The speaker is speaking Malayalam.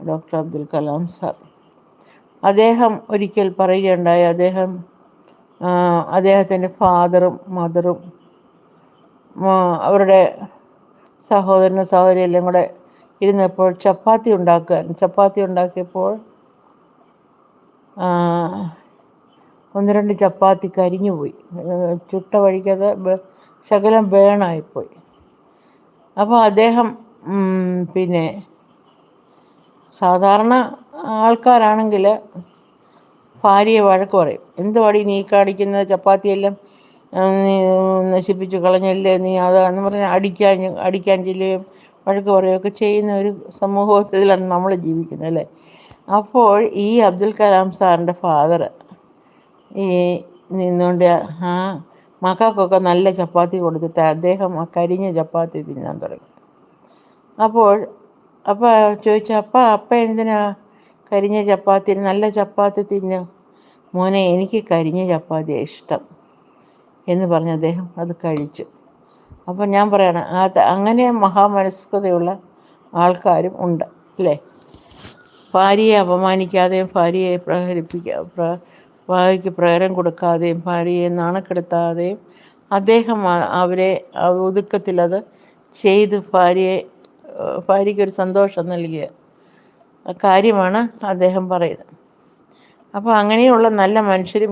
Doctor Abdul Kalam sir. അദ്ദേഹം ഒരിക്കൽ പറയുകയുണ്ടായി, അദ്ദേഹത്തിൻ്റെ ഫാദറും മദറും അവരുടെ സഹോദരനും സഹോദരിയും എല്ലാം കൂടെ ഇരുന്നപ്പോൾ ചപ്പാത്തി ഉണ്ടാക്കിയപ്പോൾ 1-2 ചപ്പാത്തി കരിഞ്ഞുപോയി. ചുട്ട വഴിക്കത് ശകലം ബേണായിപ്പോയി. അപ്പോൾ അദ്ദേഹം പിന്നെ സാധാരണ ആൾക്കാരാണെങ്കിൽ ഭാര്യയെ വഴക്ക് പറയും. എന്തുവാടി നീ കാണിക്കുന്ന, ചപ്പാത്തിയെല്ലാം നശിപ്പിച്ചു കളഞ്ഞല്ലേ നീ, അതാന്ന് പറഞ്ഞ് അടിക്കാൻ ചെല്ലുകയും വഴക്ക് പറയുകയൊക്കെ ചെയ്യുന്ന ഒരു സമൂഹത്തിലാണ് നമ്മൾ ജീവിക്കുന്നത്, അല്ലേ? അപ്പോൾ ഈ അബ്ദുൽ കലാം സാറിൻ്റെ ഫാദർ ഈ നിന്നുകൊണ്ട് മക്കൾക്കൊക്കെ നല്ല ചപ്പാത്തി കൊടുത്തിട്ട് അദ്ദേഹം ആ കരിഞ്ഞ ചപ്പാത്തി തിന്നാൻ തുടങ്ങി. അപ്പോൾ ചോദിച്ചു, അപ്പ എന്തിനാ കരിഞ്ഞ ചപ്പാത്തി, നല്ല ചപ്പാത്തി തിന്നു? മോനെ, എനിക്ക് കരിഞ്ഞ ചപ്പാത്തിയാണ് ഇഷ്ടം എന്ന് പറഞ്ഞ് അദ്ദേഹം അത് കഴിച്ചു. അപ്പോൾ ഞാൻ പറയാണ്, അങ്ങനെ മഹാമനസ്കതയുള്ള ആൾക്കാരും ഉണ്ട്, അല്ലേ? ഭാര്യയെ അപമാനിക്കാതെയും ഭാര്യയെ ഭാര്യയ്ക്ക് പ്രേരം കൊടുക്കാതെയും ഭാര്യയെ നാണക്കെടുത്താതെയും അദ്ദേഹം അവരെ ഒതുക്കത്തിലത് ചെയ്ത് ഭാര്യയ്ക്കൊരു സന്തോഷം നൽകിയ കാര്യമാണ് അദ്ദേഹം പറയുന്നത്. അപ്പോൾ അങ്ങനെയുള്ള നല്ല മനുഷ്യരും